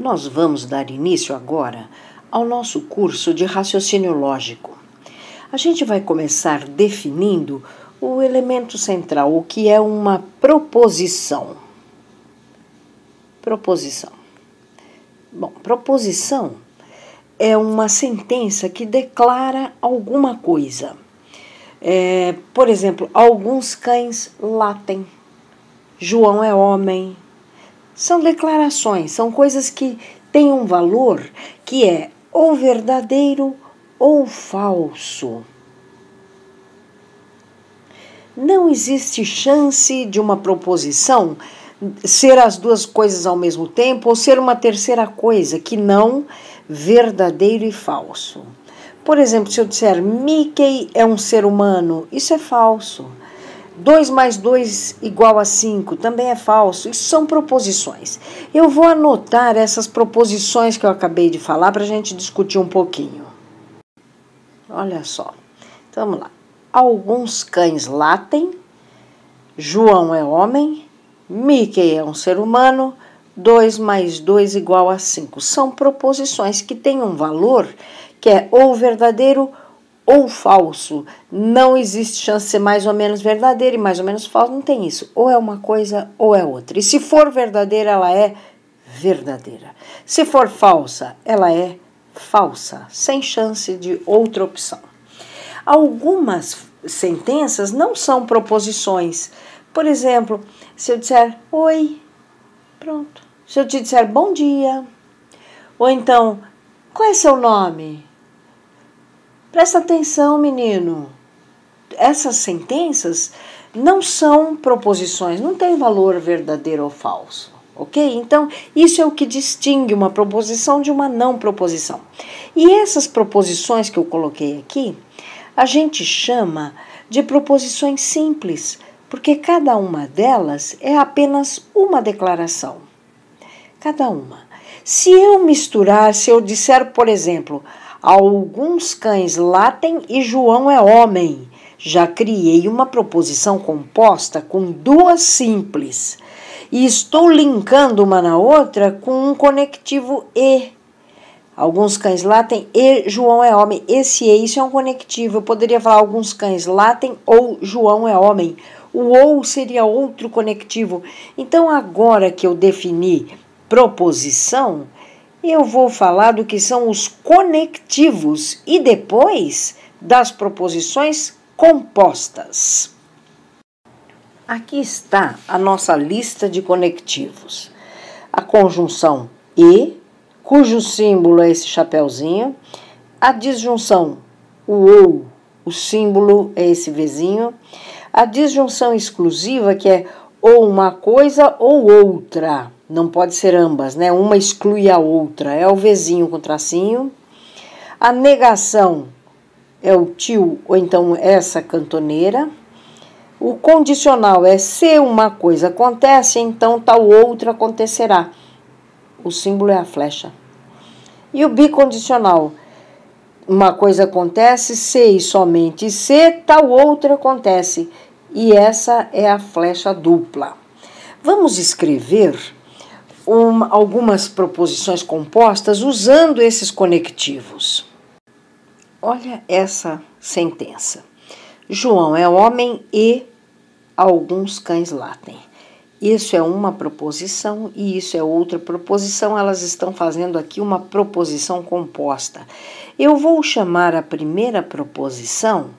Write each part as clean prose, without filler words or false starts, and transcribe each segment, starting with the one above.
Nós vamos dar início agora ao nosso curso de raciocínio lógico. A gente vai começar definindo o elemento central, o que é uma proposição. Proposição. Bom, proposição é uma sentença que declara alguma coisa. Por exemplo, alguns cães latem. João é homem. São declarações, são coisas que têm um valor que é ou verdadeiro ou falso. Não existe chance de uma proposição ser as duas coisas ao mesmo tempo ou ser uma terceira coisa que não verdadeiro e falso. Por exemplo, se eu disser Mickey é um ser humano, isso é falso. 2 mais 2 igual a 5 também é falso. Isso são proposições. Eu vou anotar essas proposições que eu acabei de falar para a gente discutir um pouquinho. Olha só. Então, vamos lá. Alguns cães latem. João é homem. Mickey é um ser humano. 2 mais 2 igual a 5. São proposições que têm um valor que é ou verdadeiro ou falso. Não existe chance de ser mais ou menos verdadeiro e mais ou menos falso. Não tem isso. Ou é uma coisa ou é outra. E se for verdadeira, ela é verdadeira. Se for falsa, ela é falsa. Sem chance de outra opção. Algumas sentenças não são proposições. Por exemplo, se eu disser oi, pronto. Se eu te disser bom dia. Ou então, qual é seu nome? Presta atenção, menino. Essas sentenças não são proposições, não tem valor verdadeiro ou falso, ok? Então, isso é o que distingue uma proposição de uma não proposição. E essas proposições que eu coloquei aqui, a gente chama de proposições simples, porque cada uma delas é apenas uma declaração. Cada uma. Se eu disser, por exemplo, alguns cães latem e João é homem, já criei uma proposição composta com duas simples. E estou linkando uma na outra com um conectivo e. Alguns cães latem e João é homem. Esse e, isso é um conectivo. Eu poderia falar alguns cães latem ou João é homem. O ou seria outro conectivo. Então, agora que eu defini proposição, eu vou falar do que são os conectivos e depois das proposições compostas. Aqui está a nossa lista de conectivos. A conjunção e, cujo símbolo é esse chapeuzinho. A disjunção, o ou, o símbolo é esse vezinho. A disjunção exclusiva, que é ou uma coisa ou outra. Não pode ser ambas, né? Uma exclui a outra. É o vezinho com tracinho. A negação é o tio ou então essa cantoneira. O condicional é se uma coisa acontece, então tal outra acontecerá. O símbolo é a flecha. E o bicondicional. Uma coisa acontece se e somente se tal outra acontece. E essa é a flecha dupla. Vamos escrever algumas proposições compostas usando esses conectivos. Olha essa sentença. João é homem e alguns cães latem. Isso é uma proposição e isso é outra proposição. Elas estão fazendo aqui uma proposição composta. Eu vou chamar a primeira proposição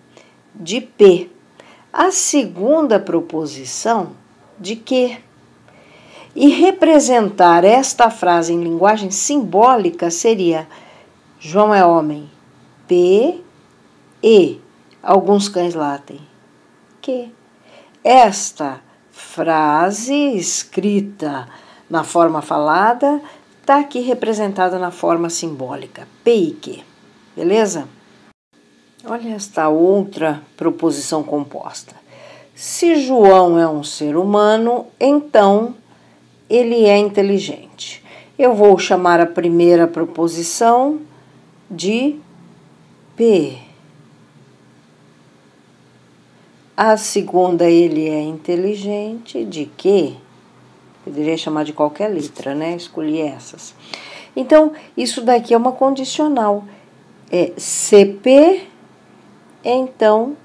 de P. A segunda proposição de Q. E representar esta frase em linguagem simbólica seria João é homem, P, E, alguns cães latem, Q. Esta frase escrita na forma falada está aqui representada na forma simbólica, P e Q, beleza? Olha esta outra proposição composta. Se João é um ser humano, então ele é inteligente. Eu vou chamar a primeira proposição de P. A segunda, ele é inteligente, de Q. Poderia chamar de qualquer letra, né? Escolhi essas. Então, isso daqui é uma condicional. É CP, então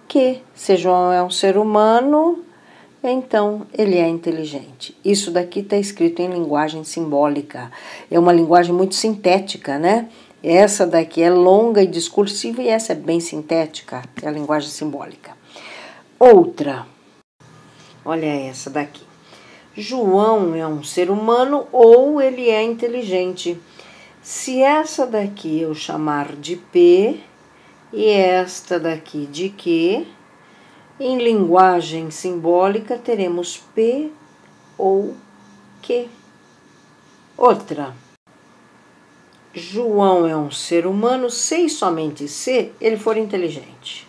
que. Se João é um ser humano, então ele é inteligente. Isso daqui está escrito em linguagem simbólica. É uma linguagem muito sintética, né? Essa daqui é longa e discursiva e essa é bem sintética, é a linguagem simbólica. Outra, olha essa daqui. João é um ser humano ou ele é inteligente. Se essa daqui eu chamar de P e esta daqui de Q, em linguagem simbólica teremos P ou Q. Outra. João é um ser humano se e somente se ele for inteligente.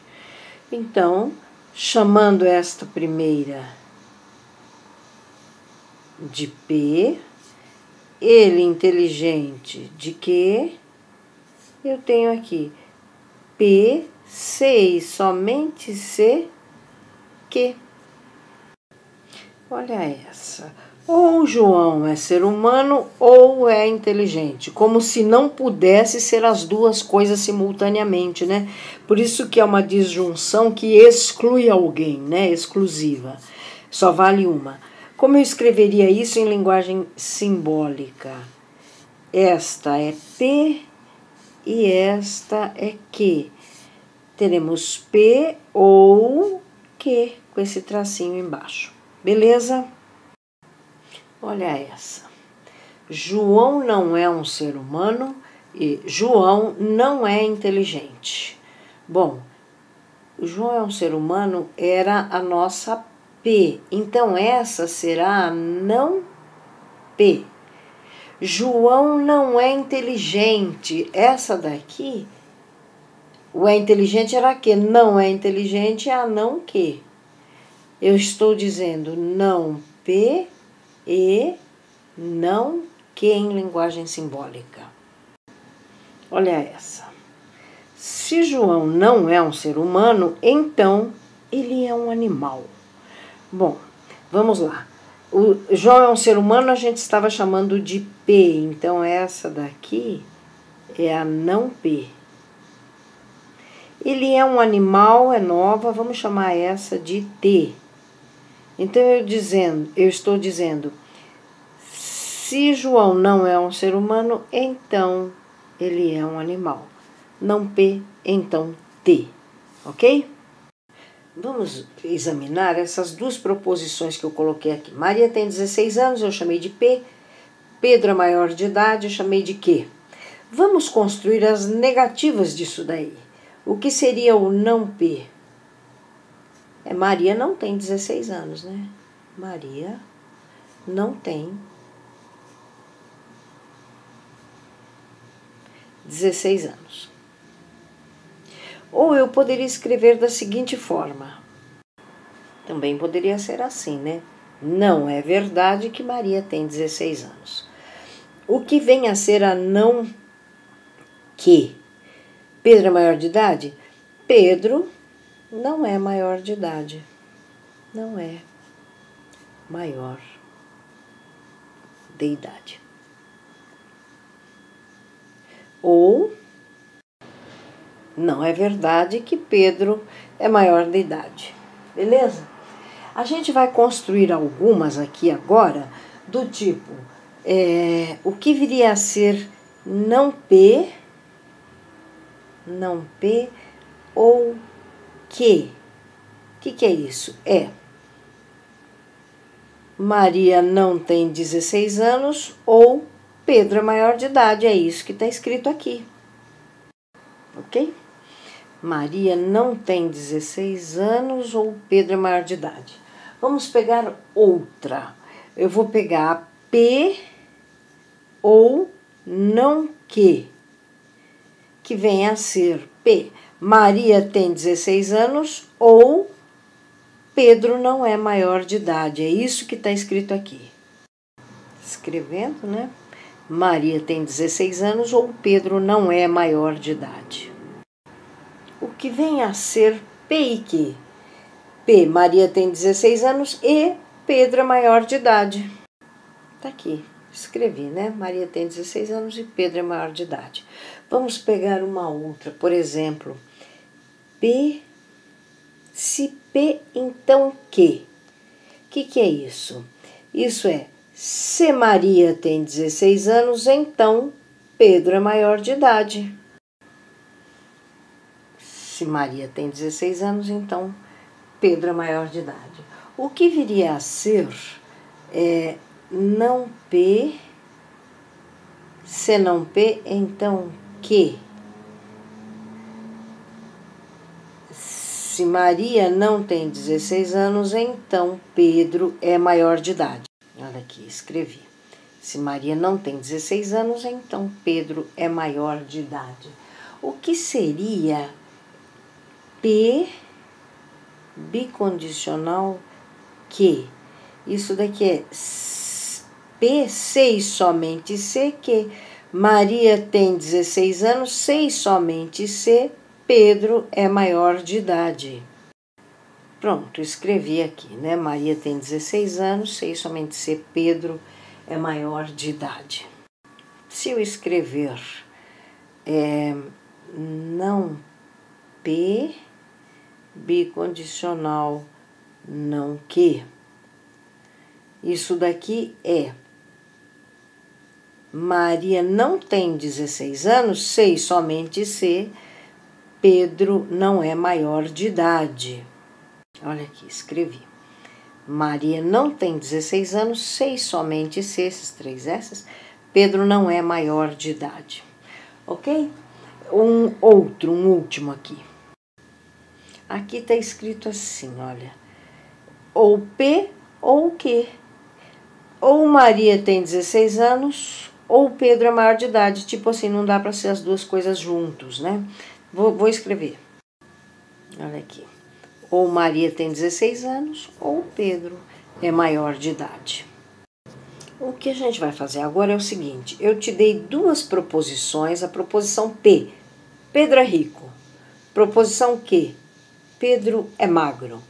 Então, chamando esta primeira de P, ele inteligente de Q, eu tenho aqui P, se e somente se, Q. Olha essa. Ou João é ser humano ou é inteligente, como se não pudesse ser as duas coisas simultaneamente, né? Por isso que é uma disjunção que exclui alguém, né? Exclusiva. Só vale uma. Como eu escreveria isso em linguagem simbólica? Esta é P e esta é Q. Teremos P ou Q com esse tracinho embaixo. Beleza? Olha essa. João não é um ser humano e João não é inteligente. Bom, João é um ser humano era a nossa P. Então, essa será a não P. João não é inteligente. Essa daqui, o é inteligente era que? Não é inteligente é a não que. Eu estou dizendo não P e não que em linguagem simbólica. Olha essa. Se João não é um ser humano, então ele é um animal. Bom, vamos lá. O João é um ser humano, a gente estava chamando de P, então essa daqui é a não P. Ele é um animal, é nova, vamos chamar essa de T. Então eu estou dizendo, se João não é um ser humano, então ele é um animal. Não P, então T, ok? Vamos examinar essas duas proposições que eu coloquei aqui. Maria tem 16 anos, eu chamei de P. Pedro é maior de idade, eu chamei de Q. Vamos construir as negativas disso daí. O que seria o não P? Maria não tem 16 anos, né? Maria não tem 16 anos. Ou eu poderia escrever da seguinte forma. Também poderia ser assim, né? Não é verdade que Maria tem 16 anos. O que vem a ser a não que? Pedro é maior de idade? Pedro não é maior de idade. Não é maior de idade. Ou não é verdade que Pedro é maior de idade. Beleza? A gente vai construir algumas aqui agora do tipo, o que viria a ser não P ou que. O que é isso? Maria não tem 16 anos ou Pedro é maior de idade. É isso que está escrito aqui. Ok? Maria não tem 16 anos ou Pedro é maior de idade. Vamos pegar outra. Eu vou pegar P ou não que vem a ser P. Maria tem 16 anos ou Pedro não é maior de idade. É isso que está escrito aqui. Escrevendo, né? Maria tem 16 anos ou Pedro não é maior de idade. O que vem a ser P e Q? P, Maria tem 16 anos e Pedro é maior de idade. Tá aqui, escrevi, né? Maria tem 16 anos e Pedro é maior de idade. Vamos pegar uma outra, por exemplo, P, se P, então Q. O que é isso? Isso é, se Maria tem 16 anos, então Pedro é maior de idade. Se Maria tem 16 anos, então Pedro é maior de idade. O que viria a ser não P, se não P, então Q. Se Maria não tem 16 anos, então Pedro é maior de idade. Olha aqui, escrevi. Se Maria não tem 16 anos, então Pedro é maior de idade. O que seria P bicondicional Q? Isso daqui é P, sei somente se que Maria tem 16 anos, sei somente se Pedro é maior de idade. Pronto, escrevi aqui, né? Maria tem 16 anos, sei somente se Pedro é maior de idade. Se eu escrever não P, bicondicional não Q, isso daqui é Maria não tem 16 anos, sei somente se Pedro não é maior de idade. Olha aqui, escrevi. Maria não tem 16 anos, sei somente se, esses 3 S's, Pedro não é maior de idade. Ok? Um último aqui. Aqui está escrito assim, olha. Ou P ou Q. Ou Maria tem 16 anos, ou Pedro é maior de idade. Tipo assim, não dá para ser as duas coisas juntos, né? Vou escrever. Olha aqui. Ou Maria tem 16 anos, ou Pedro é maior de idade. O que a gente vai fazer agora é o seguinte. Eu te dei 2 proposições. A proposição P, Pedro é rico. Proposição Q, Pedro é magro.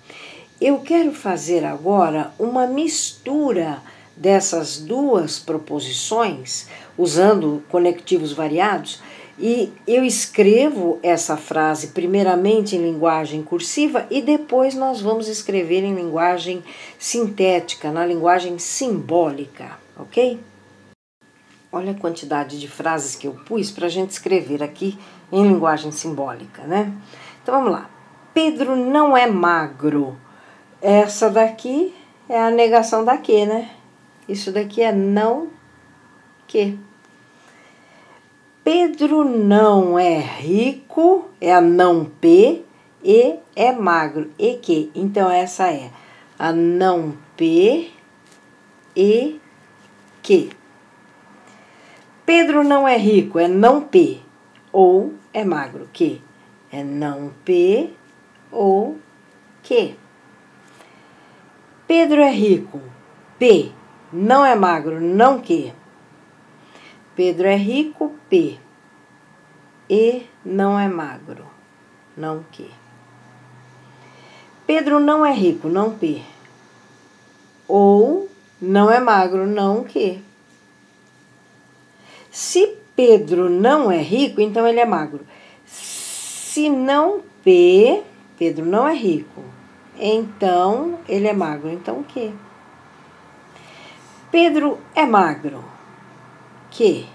Eu quero fazer agora uma mistura dessas 2 proposições, usando conectivos variados, e eu escrevo essa frase primeiramente em linguagem cursiva e depois nós vamos escrever em linguagem sintética, na linguagem simbólica, ok? Olha a quantidade de frases que eu pus para a gente escrever aqui em linguagem simbólica, né? Então vamos lá. Pedro não é magro. Essa daqui é a negação da que, né? Isso daqui é não que. Pedro não é rico, é a não P, e é magro, e que. Então, essa é a não P, e que. Pedro não é rico, é não P, ou é magro, que. É não P, ou que. Pedro é rico, P, não é magro, não que. Pedro é rico, P, e não é magro, não que. Pedro não é rico, não P, ou não é magro, não que. Se Pedro não é rico, então ele é magro. Se não P, Pedro não é rico, então ele é magro, então o que? Pedro é magro, que?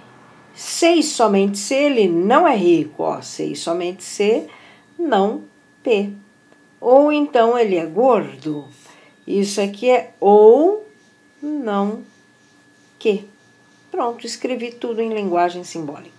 Sei somente se ele não é rico, ó, sei somente se não P. Ou então ele é gordo, isso aqui é ou não que. Pronto, escrevi tudo em linguagem simbólica.